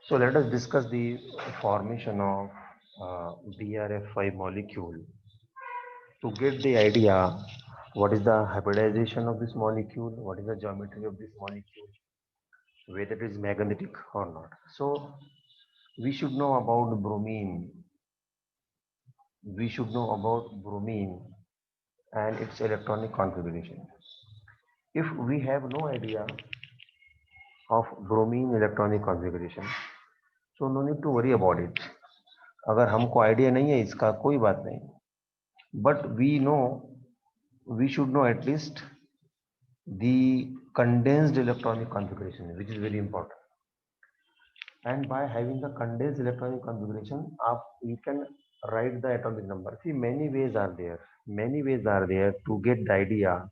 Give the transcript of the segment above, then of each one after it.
So let us discuss the formation of BRF5 molecule to get the idea what is the hybridization of this molecule, what is the geometry of this molecule, whether it is magnetic or not. So we should know about bromine. We should know about bromine and its electronic configuration. If we have no idea of bromine electronic configuration, so no need to worry about it. अगर हमको idea नहीं है इसका कोई बात नहीं, but we know, we should know at least the condensed electronic configuration, which is very important. And by having the condensed electronic configuration, you can write the atomic number. See, many ways are there, many ways are there to get the idea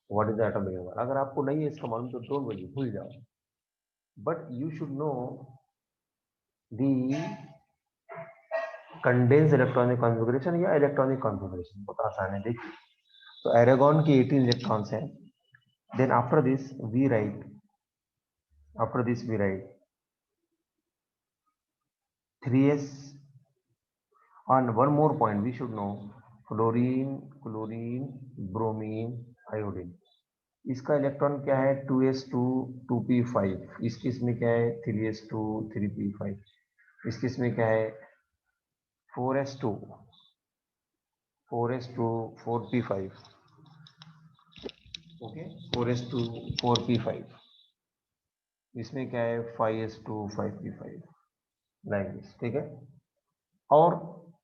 what is the atomic number. अगर आपको नहीं है इसका मालूम तो don't worry, भूल जाओ, but you should know the condensed electronic configuration या electronic configuration. बहुत आसान है, देखिए. तो एरागोन की 18 इलेक्ट्रॉन्स हैं. Then after this we write 3s. On one more point we should know, fluorine, chlorine, bromine, iodine. इसका इलेक्ट्रॉन क्या है 2s2 2p5. इस केस में क्या है 3s2 3p5. इस केस में क्या है 4s2 4s2 4p5. Okay, 4s2 4p5. इसमें क्या है 5s2 5p5, लाइक दिस. ठीक है. और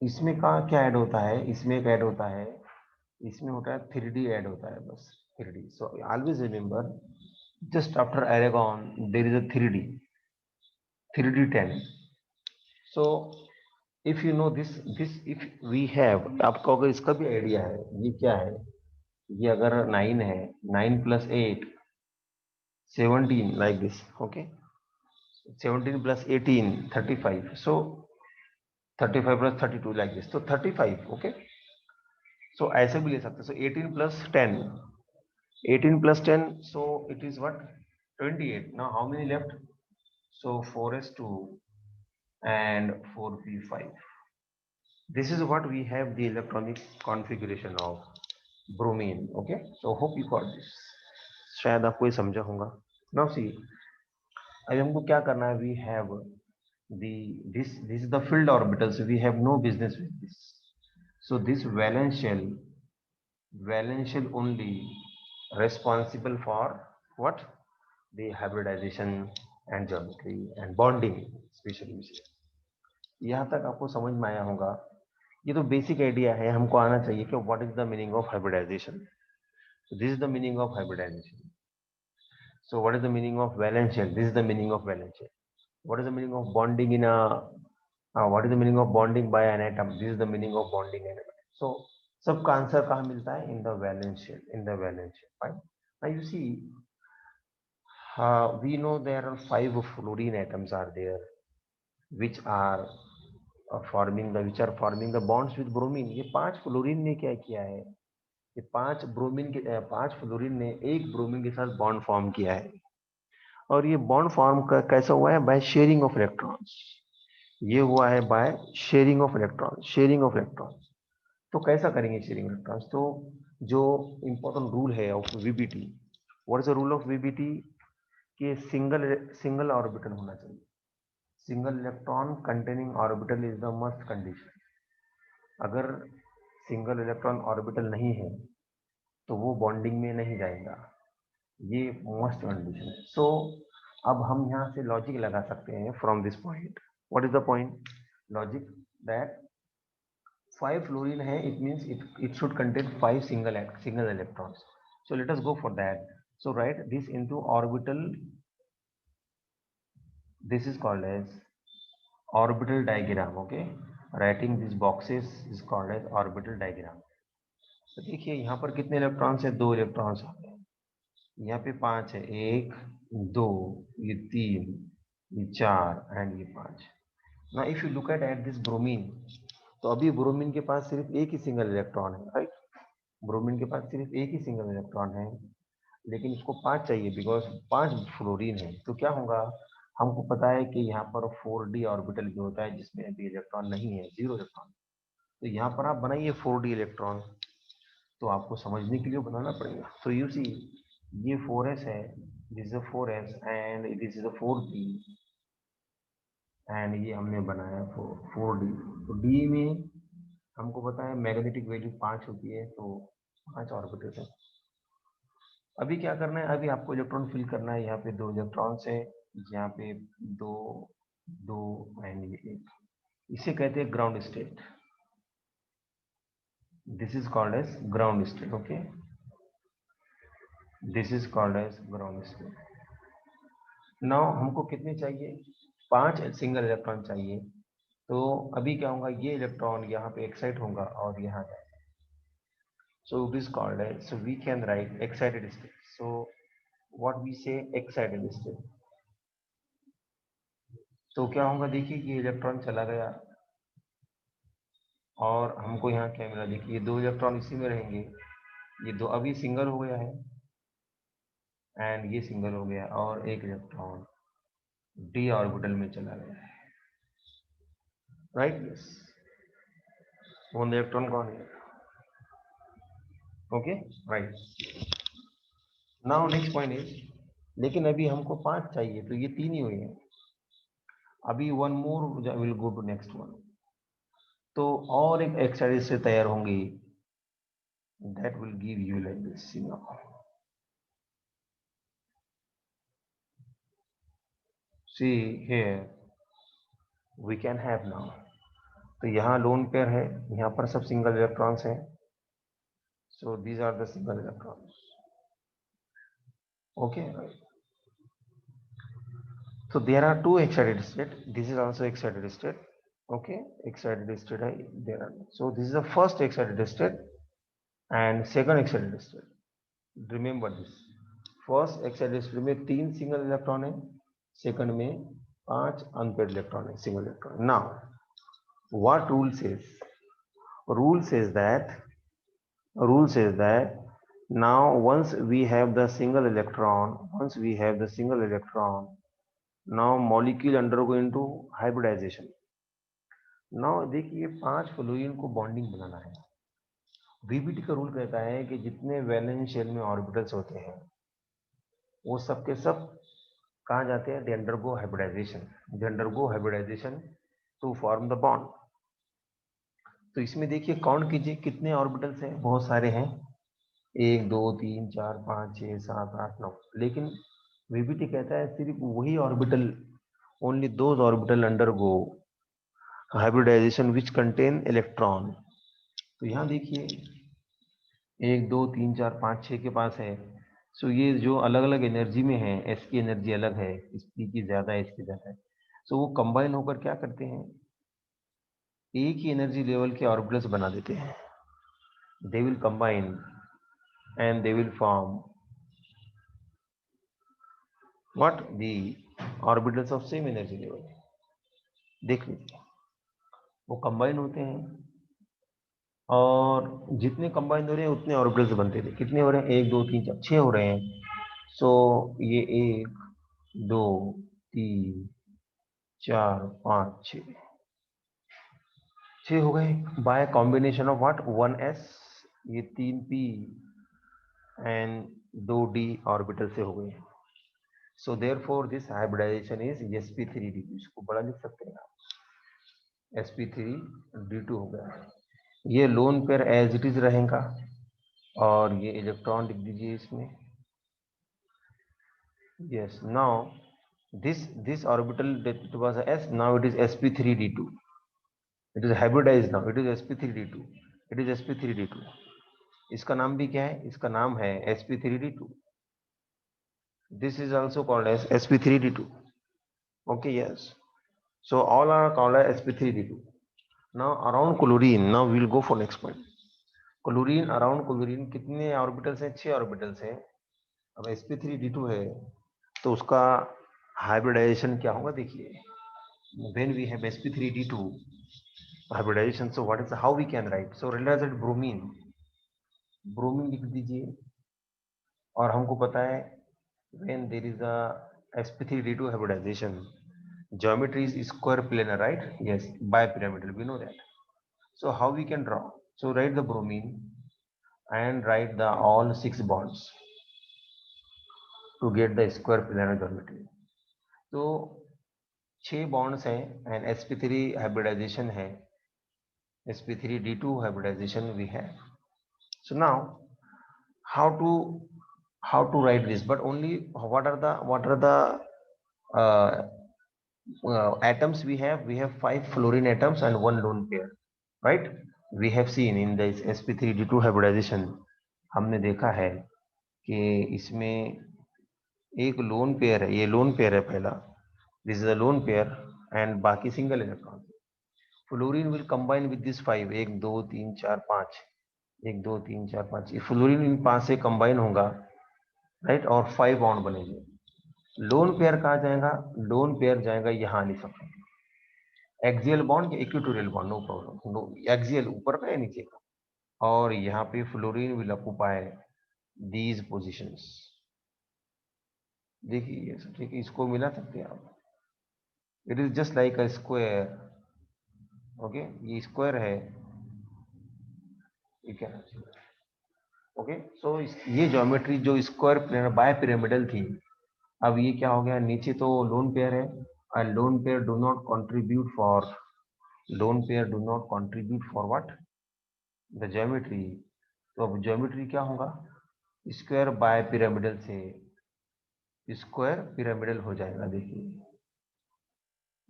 इसमें का क्या ऐड होता है, इसमें एक ऐड होता है, इसमें होता है 3d ऐड होता है, बस 3d. So always remember, just after argon there is a 3d 10. So if you know this if we have, आपको अगर इसका भी आइडिया है ये क्या है, ये अगर 9 है, 9 + 8 17, like this. Okay, 17 + 18 35. So 35 + 32, like this. So 35. Okay, so ऐसे भी ले सकते. So 18 + 10, 18 + 10, so it is what 28. Now how many left? So 4s2 and 4p5. This is what we have the electronic configuration of bromine. Okay, so hope you got this. शायद आपको ये समझा होगा. Now see, अभी हमको क्या करना है, we have this is the filled orbital, so we have no business with this. So this valence shell only responsible for what, the hybridization and geometry and bonding especially. यहाँ तक आपको समझ में आया होगा. ये तो बेसिक आइडिया है, हमको आना चाहिए कि what is the meaning of hybridization. So this is the meaning of hybridization. So what is the meaning of valence shell? This is the meaning of valence shell. What is the meaning of bonding in a what is the meaning of bonding by an atom? This is the meaning of bonding in an atom. So सबका answer कहाँ मिलता है, in the valence shell, in the valence shell. Fine. Now you see, we know there are 5 fluorine atoms are there, which are forming the bonds with bromine. ये 5 fluorine ने क्या किया है, ये 5 ब्रोमीन के 5 फ्लोरीन ने एक ब्रोमीन के साथ बॉन्ड फॉर्म किया है. और ये बॉन्ड फॉर्म कैसा हुआ है, बाय शेयरिंग ऑफ इलेक्ट्रॉन्स. ये हुआ है by sharing of electron, sharing of electron. तो कैसा करेंगे शेयरिंग इलेक्ट्रॉन्स? तो जो इंपॉर्टेंट रूल है of VBT, what is the rule of VBT, कि सिंगल ऑर्बिटल होना चाहिए. Single electron containing orbital is the must condition. अगर सिंगल इलेक्ट्रॉन ऑर्बिटल नहीं है तो वो बॉन्डिंग में नहीं जाएगा, ये मस्ट कंडीशन है. सो अब हम यहाँ से लॉजिक लगा सकते हैं from this point. What is the point, logic, that 5 fluorine है, it means it should contain 5 single electrons. So let us go for that. So write this into orbital. This is called as orbital diagram. Okay, writing these boxes is called as orbital diagram. तो देखिए यहाँ पर कितने electrons है, 2 electrons आ गए. यहाँ पे 5 है, 1 2, ये 3, ये 4 एंड ये 5. ना if you look at this bromine, तो अभी ब्रोमीन के पास सिर्फ एक ही सिंगल इलेक्ट्रॉन है, राइट. ब्रोमीन के पास सिर्फ एक ही सिंगल इलेक्ट्रॉन है, लेकिन इसको 5 चाहिए बिकॉज 5 फ्लोरीन है. तो क्या होगा, हमको पता है कि यहाँ पर 4d ऑर्बिटल जो होता है जिसमें अभी इलेक्ट्रॉन नहीं है, 0 इलेक्ट्रॉन। तो यहाँ पर आप बनाइए 4d इलेक्ट्रॉन, तो आपको समझने के लिए बनाना पड़ेगा। सो यू सी, ये 4s है, this is 4s and this is 4p, and ये हमने बनाया 4d। तो d में हमको पता है मैग्नेटिक वैल्यू 5 होती है, तो 5 ऑर्बिटल है। अभी क्या करना है, अभी आपको इलेक्ट्रॉन फिल करना है। यहाँ पे 2 इलेक्ट्रॉन्स है, यहाँ पे 2 2 एंड ये 1। इसे कहते हैं ground state. This is called as ground state. Okay, this is called as ground state. Now हमको कितने चाहिए, 5 सिंगल इलेक्ट्रॉन चाहिए। तो अभी क्या होगा, ये इलेक्ट्रॉन यहाँ पे एक्साइट होगा और यहाँ जाएगा। So it is called as, so we can write excited state. So what we say excited state. तो क्या होगा, देखिए कि इलेक्ट्रॉन चला गया और हमको यहाँ क्या मिला, देखिए 2 इलेक्ट्रॉन इसी में रहेंगे। ये 2 अभी सिंगल हो गया है एंड ये सिंगल हो गया, और 1 इलेक्ट्रॉन डी ऑर्बिटल में चला गया है। राइट, यस, वो इलेक्ट्रॉन कौन है? Okay, right. Now next point is, लेकिन अभी हमको 5 चाहिए, तो ये 3 ही हुए हैं। अभी 1 more will go to next one, तो और एक एक्साइड से तैयार होंगी, that will give you like this, you know. See here we can have now, तो यहाँ लोन पेयर है, यहाँ पर सब सिंगल इलेक्ट्रॉन्स हैं, so these are the single electrons. Okay, so there are 2 excited state, this is also excited state. Okay, excited state है, there are, so this is the first excited state and second excited state. Remember this, first excited state में 3 single electron है, second में 5 unpaired electron है, single electron. Now what rule says, rule says that now once we have the single electron, now molecule undergo into hybridization. now देखिए 5 fluorine को bonding बनाना है। VBT का rule कहता है कि जितने वैलेंस शेल में ऑर्बिटल्स होते हैं वो सब के सब कहाँ जाते हैं, they undergo hybridization to form the bond. तो इसमें देखिए काउंट कीजिए कितने ऑर्बिटल्स हैं, बहुत सारे हैं, 1 2 3 4 5 6 7 8 9, लेकिन वीबीटी कहता है सिर्फ वही orbital, only those orbital undergo hybridization which contain electron. तो यहाँ देखिए 1 2 3 4 5 6 के पास है, सो ये जो अलग अलग एनर्जी में है, एस की एनर्जी अलग है, इस पी की ज्यादा है, इसकी ज्यादा है, सो वो कंबाइन होकर क्या करते हैं, एक ही एनर्जी लेवल के ऑर्बिटल्स बना देते हैं। They will combine and they will form what, the orbitals of same energy level. देख लीजिए वो कंबाइन होते हैं और जितने कंबाइन हो रहे हैं उतने ऑर्बिटल्स बनते थे। कितने हो रहे हैं, 1 2 3 4 6 हो रहे हैं। सो ये 1 2 3 4 5 6 हो गए bye combination of what, 1s, ये 3p एंड 2d ऑर्बिटल से हो गए। So therefore this hybridization is sp3d2, इसको बड़ा लिख सकते हैं आप, sp3d2 हो गया। ये lone pair as it is रहेगा और ये इलेक्ट्रॉन लिख दीजिए इसमें। yes, now this orbital that was s, now it is sp3d2, it is hybridized, now it is sp3d2, it is sp3d2। इसका नाम भी क्या है, इसका नाम है sp3d2। this is also called as sp3d2। okay, yes, so all are called as sp3d2। now around chlorine, now we will go for next point। Chlorine, around chlorine कितने orbitals हैं, 6 ऑर्बिटल्स हैं। अब sp3d2 है तो उसका hybridisation क्या होगा, देखिए when we have sp3d2 hybridization, so what is, how we can write, so realize that bromine लिख दीजिए। और हमको पता है when there is a sp3d2 hybridization, geometry is square planar, right? Yes, bipyramidal, we know that. So how we can draw? So write the bromine and write the all 6 bonds to get the square planar geometry. तो 6 bonds हैं and sp3 hybridization है, sp3d2 hybridization we have. So now how to write this, but only what are the uh, atoms we have? We have 5 fluorine atoms and 1 lone pair, right? We have seen in this sp3d2 hybridization, हमने देखा है कि इसमें एक loan pair है, ये lone pair है पहला, this is a lone pair and बाकी single electron. Fluorine will combine with this 5, 1 2 3 4 5, 1 2 3 4 5, ये फ्लोरीन इन 5 से कंबाइन होगा, राइट, और 5 बॉन्ड बनेंगे. लोन पेयर कहा जाएगा? लोन पेयर जाएगा यहाँ लिख सकते हैं, एक्सियल बॉन्ड या equatorial bond, no problem. No, axial ऊपर का या नीचे का, और यहाँ पे fluorine will occupy these positions. देखिए ठीक है, इसको मिला सकते हैं आप. It is just like a square. Okay, ये स्क्वायर है, ठीक है. ओके, सो ये ज्योमेट्री जो स्क्वायर प्लेनर बाय पिरामिडल थी, अब ये क्या हो गया? नीचे तो लोन पेयर है, and lone pair do not contribute for what? The geometry. तो अब ज्योमेट्री क्या होगा? स्क्वायर बाय पिरामिडल से स्क्वायर पिरामिडल हो जाएगा. देखिए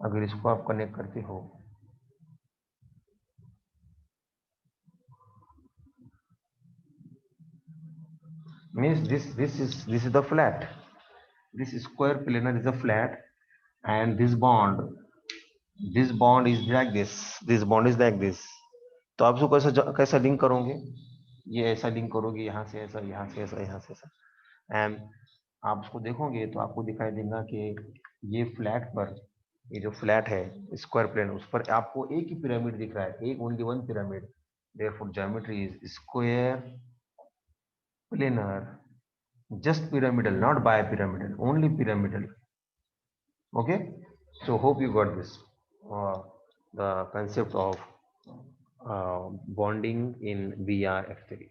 अगर इसको आप कनेक्ट करते हो, means this is the flat, this square planar is a flat, and this bond is like this bond is like this. तो आप इसको कैसा लिंक करोगे? ये ऐसा लिंक करोगे, यहाँ से ऐसा, यहाँ से ऐसा, यहाँ से ऐसा, एंड आप उसको देखोगे तो आपको दिखाई देगा कि ये फ्लैट पर, ये जो फ्लैट है स्क्वायर प्लेन, उस पर आपको एक ही पिरामिड दिख रहा है, एक only one pyramid. Therefore geometry is square planar, just pyramidal, not bipyramidal, only pyramidal. Okay, so hope you got this, the concept of bonding in BRF3.